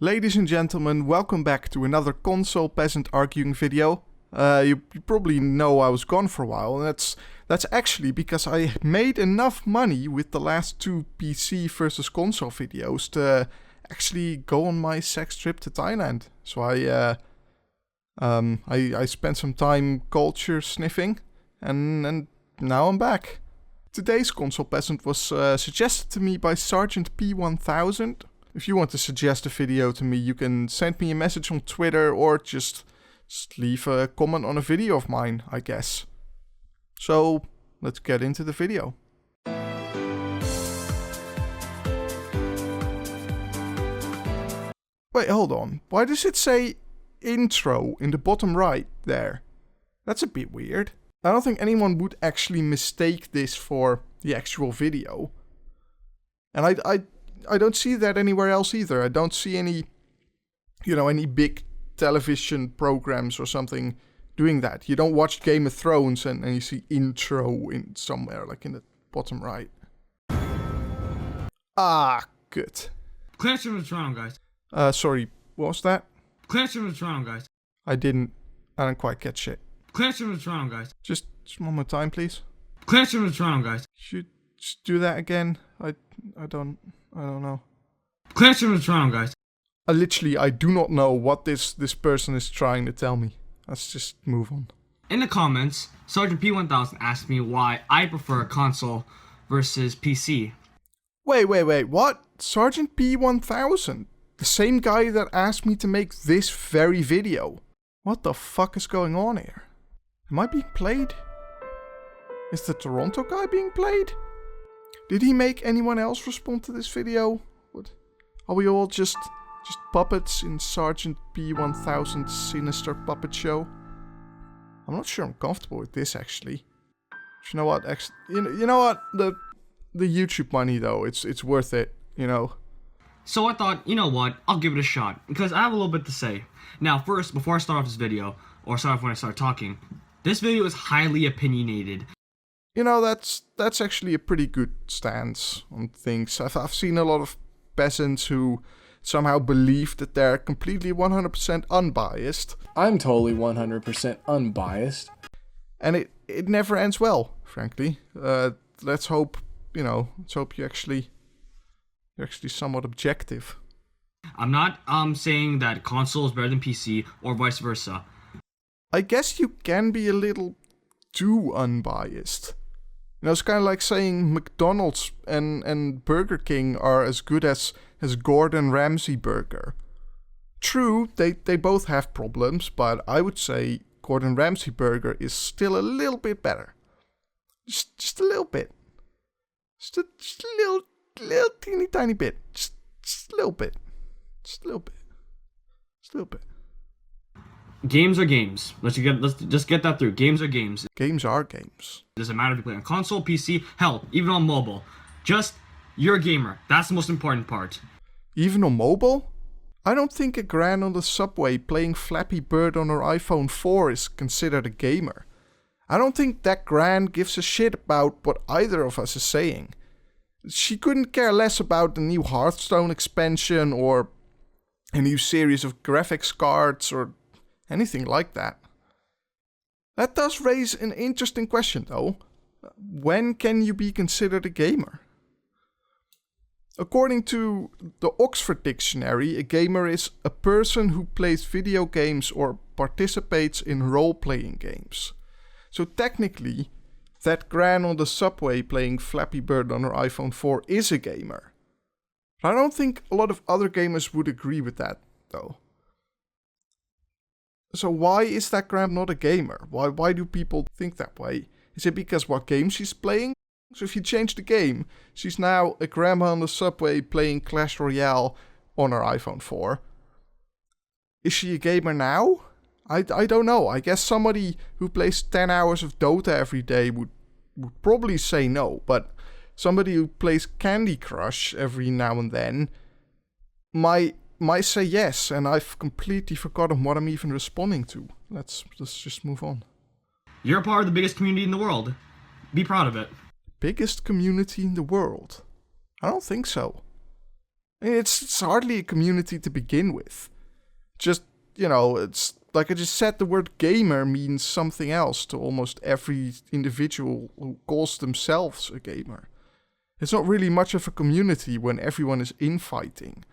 Ladies and gentlemen, welcome back to another console peasant arguing video. You probably know I was gone for a while, and that's actually because I made enough money with the last two PC versus console videos to actually go on my sex trip to Thailand. So I spent some time culture sniffing, and now I'm back. Today's console peasant was suggested to me by Sergeant P1000. If you want to suggest a video to me, you can send me a message on Twitter or just leave a comment on a video of mine, I guess. So, let's get into the video. Wait, hold on. Why does it say intro in the bottom right there? That's a bit weird. I don't think anyone would actually mistake this for the actual video. And I don't see that anywhere else either. I don't see any big television programs or something doing that. You don't watch Game of Thrones and you see intro in somewhere, like in the bottom right. Ah, good. Clarence from Toronto, guys. Sorry, what was that? Clarence from Toronto, guys. I didn't quite get shit. Clarence from Toronto, guys. Just one more time, please. Clarence from Toronto, guys. Should just do that again. I don't know. Clarence from Toronto, guys. I do not know what this person is trying to tell me. Let's just move on. In the comments, Sergeant P1000 asked me why I prefer console versus PC. Wait, what? Sergeant P1000? The same guy that asked me to make this very video. What the fuck is going on here? Am I being played? Is the Toronto guy being played? Did he make anyone else respond to this video? What? Are we all just puppets in Sergeant P1000's sinister puppet show? I'm not sure I'm comfortable with this, actually. You know what? You know what? The YouTube money, though, it's worth it. You know. So I thought, you know what? I'll give it a shot because I have a little bit to say. Now, first, before I start off this video, or start off when I start talking, this video is highly opinionated. You know, that's actually a pretty good stance on things. I've seen a lot of peasants who somehow believe that they're completely 100% unbiased. I'm totally 100% unbiased. And it never ends well, frankly. Let's hope you're actually somewhat objective. I'm not saying that console is better than PC or vice versa. I guess you can be a little too unbiased. It's kind of like saying McDonald's and Burger King are as good as Gordon Ramsay burger. True, they both have problems, but I would say Gordon Ramsay burger is still a little bit better. Just a little bit. Just a little teeny tiny bit. Just a little bit. Just a little bit. Just a little bit. Games are games. Let's just get that through. Games are games. Games are games. It doesn't matter if you play on console, PC, hell, even on mobile. Just, you're a gamer. That's the most important part. Even on mobile? I don't think a gran on the subway playing Flappy Bird on her iPhone 4 is considered a gamer. I don't think that gran gives a shit about what either of us is saying. She couldn't care less about the new Hearthstone expansion or a new series of graphics cards or anything like that. That does raise an interesting question, though. When can you be considered a gamer? According to the Oxford Dictionary, a gamer is a person who plays video games or participates in role-playing games. So technically, that gran on the subway playing Flappy Bird on her iPhone 4 is a gamer. But I don't think a lot of other gamers would agree with that, though. So why is that gran not a gamer? Why do people think that way? Is it because what game she's playing? So if you change the game, she's now a grandma on the subway playing Clash Royale on her iPhone 4. Is she a gamer now? I don't know. I guess somebody who plays 10 hours of Dota every day would probably say no. But somebody who plays Candy Crush every now and then might say yes, and I've completely forgotten what I'm even responding to. Let's just move on. You're a part of the biggest community in the world. Be proud of it. Biggest community in the world? I don't think so. It's hardly a community to begin with. Just, it's like I just said, the word gamer means something else to almost every individual who calls themselves a gamer. It's not really much of a community when everyone is infighting.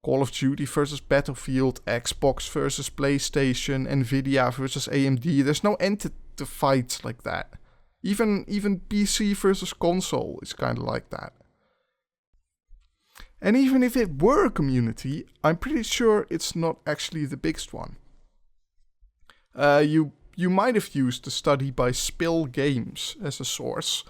Call of Duty versus Battlefield, Xbox versus PlayStation, Nvidia versus AMD. There's no end to fights like that. Even PC versus console is kind of like that. And even if it were a community, I'm pretty sure it's not actually the biggest one. You might have used the study by Spill Games as a source.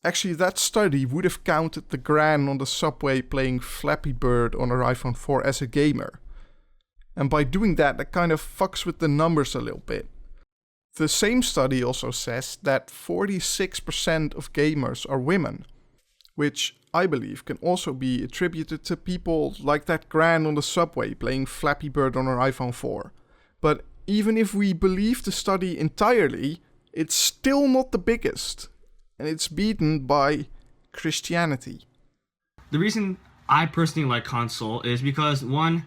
Actually, that study would have counted the gran on the subway playing Flappy Bird on her iPhone 4 as a gamer. And by doing that kind of fucks with the numbers a little bit. The same study also says that 46% of gamers are women, which I believe can also be attributed to people like that gran on the subway playing Flappy Bird on her iPhone 4. But even if we believe the study entirely, it's still not the biggest. And it's beaten by Christianity. The reason I personally like console is because, one,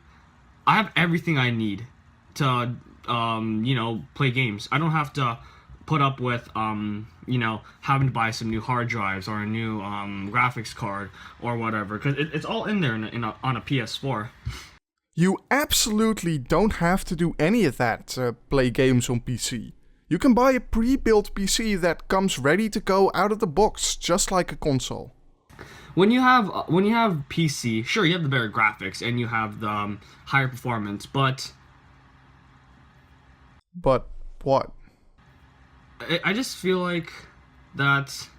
I have everything I need to, play games. I don't have to put up with, having to buy some new hard drives or a new graphics card or whatever, because it's all in there on a PS4. You absolutely don't have to do any of that to play games on PC. You can buy a pre-built PC that comes ready to go out of the box, just like a console. When you have PC, sure, you have the better graphics and you have the higher performance, but what? I just feel like that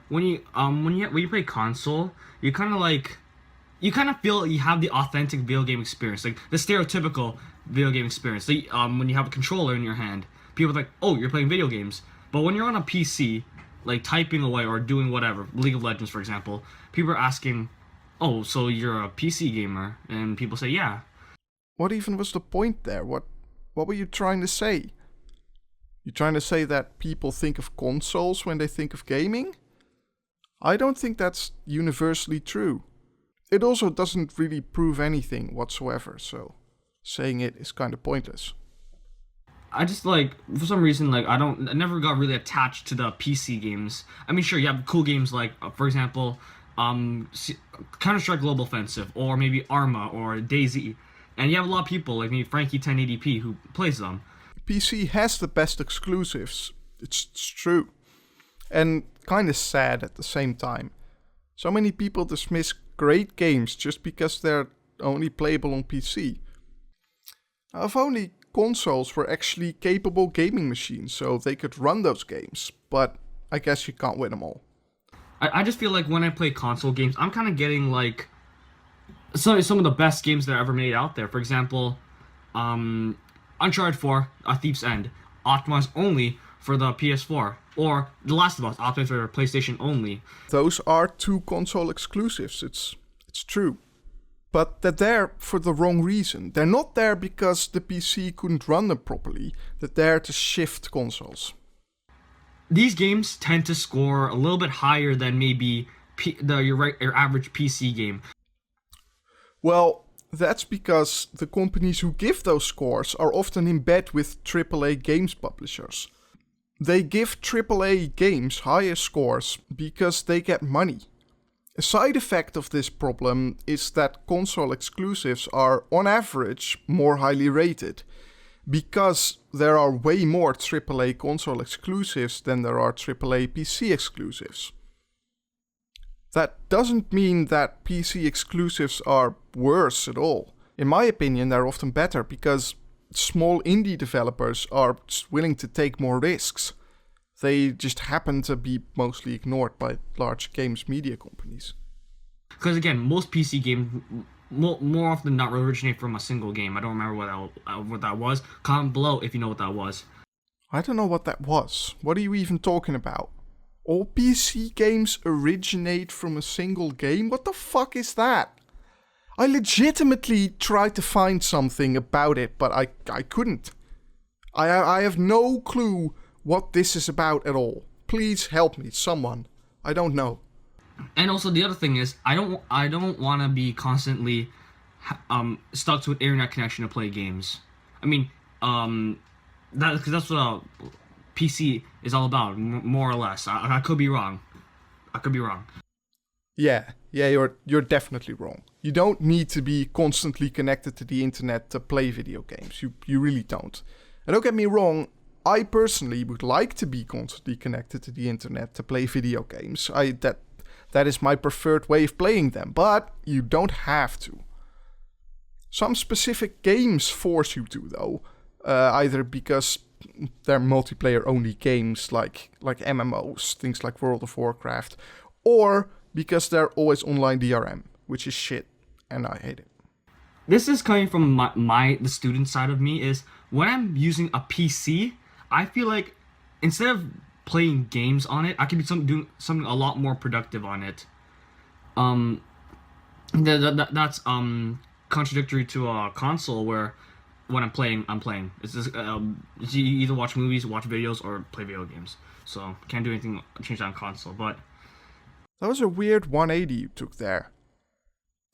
when you play console, you kind of feel you have the authentic video game experience, like the stereotypical video game experience. So, when you have a controller in your hand, people are like, oh, you're playing video games. But when you're on a PC, like typing away or doing whatever, League of Legends, for example, people are asking, oh, so you're a PC gamer? And people say, yeah. What even was the point there? What were you trying to say? You trying to say that people think of consoles when they think of gaming? I don't think that's universally true. It also doesn't really prove anything whatsoever, so saying it is kind of pointless. I just, for some reason, I never got really attached to the PC games. I mean, sure, you have cool games like, for example, Counter-Strike Global Offensive, or maybe Arma, or DayZ. And you have a lot of people, like maybe Frankie 1080p, who plays them. PC has the best exclusives. It's true. And kind of sad at the same time. So many people dismiss great games just because they're only playable on PC. If only consoles were actually capable gaming machines so they could run those games, but I guess you can't win them all. I just feel like when I play console games, I'm kind of getting some of the best games that are ever made out there. For example, Uncharted 4, A Thief's End, optimized only for the PS4, or The Last of Us, optimized for PlayStation only. Those are two console exclusives, it's true. But they're there for the wrong reason. They're not there because the PC couldn't run them properly. They're there to shift consoles. These games tend to score a little bit higher than maybe your average PC game. Well, that's because the companies who give those scores are often in bed with AAA games publishers. They give AAA games higher scores because they get money. A side effect of this problem is that console exclusives are, on average, more highly rated, because there are way more AAA console exclusives than there are AAA PC exclusives. That doesn't mean that PC exclusives are worse at all. In my opinion, they're often better because small indie developers are willing to take more risks. They just happen to be mostly ignored by large games media companies. Because again, most PC games more often than not originate from a single game. I don't remember what that was. Comment below if you know what that was. I don't know what that was. What are you even talking about? All PC games originate from a single game? What the fuck is that? I legitimately tried to find something about it, but I couldn't. I have no clue what this is about at all. Please help me, someone. I don't know. And also the other thing is, I don't want to be constantly stuck to an internet connection to play games. I mean, because that's what a PC is all about, more or less. I could be wrong. I could be wrong. Yeah, you're definitely wrong. You don't need to be constantly connected to the internet to play video games. You really don't. And don't get me wrong, I personally would like to be constantly connected to the internet to play video games. That is my preferred way of playing them, but you don't have to. Some specific games force you to, though, either because they're multiplayer-only games like MMOs, things like World of Warcraft, or because they're always online DRM, which is shit, and I hate it. This is coming from the student side of me. Is when I'm using a PC, I feel like instead of playing games on it, I could be doing something a lot more productive on it. That's contradictory to a console where when I'm playing. It's just you either watch movies, watch videos, or play video games. So can't do anything change that on console. But that was a weird 180 you took there.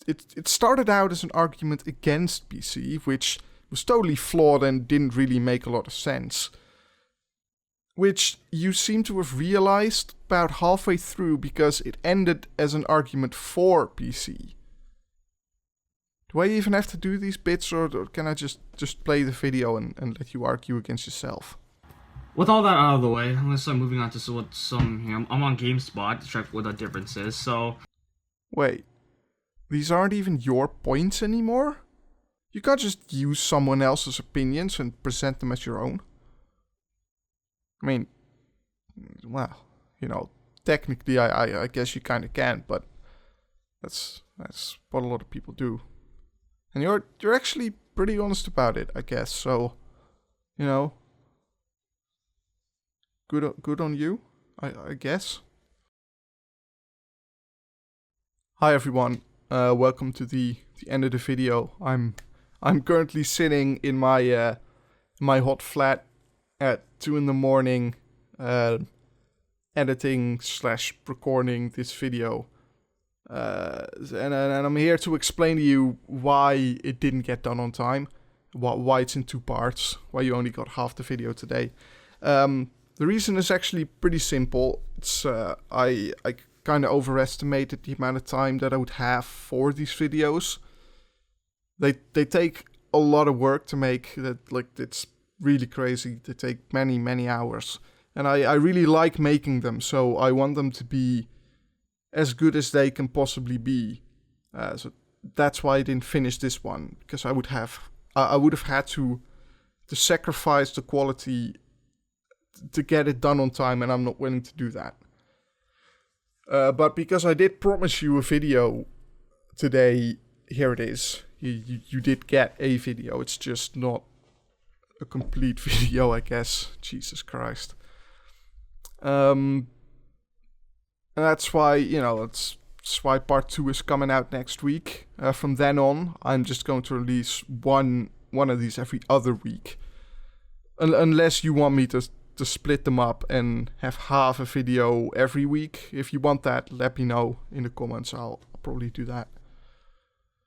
It started out as an argument against PC, which was totally flawed and didn't really make a lot of sense. Which you seem to have realized about halfway through because it ended as an argument for PC. Do I even have to do these bits, or can I just play the video and let you argue against yourself? with all that out of the way, I'm gonna start moving on to I'm on GameSpot to check what the difference is. So Wait, these aren't even your points anymore? You can't just use someone else's opinions and present them as your own. I mean, well, technically I guess you kind of can, but that's what a lot of people do. And you're actually pretty honest about it, I guess. So, good on you, I guess. Hi everyone, welcome to the end of the video. I'm currently sitting in my my hot flat at 2 a.m, editing / recording this video. And I'm here to explain to you why it didn't get done on time, why it's in 2 parts, why you only got half the video today. The reason is actually pretty simple. It's I kind of overestimated the amount of time that I would have for these videos. They take a lot of work to make. It's really crazy. They take many hours, and I really like making them. So I want them to be as good as they can possibly be. So that's why I didn't finish this one, because I would have had to sacrifice the quality to get it done on time, and I'm not willing to do that. But because I did promise you a video today, here it is. You did get a video. It's just not a complete video, I guess. Jesus Christ. And that's why, that's why part 2 is coming out next week. From then on, I'm just going to release one of these every other week. Unless you want me to split them up and have half a video every week. If you want that, let me know in the comments. I'll probably do that.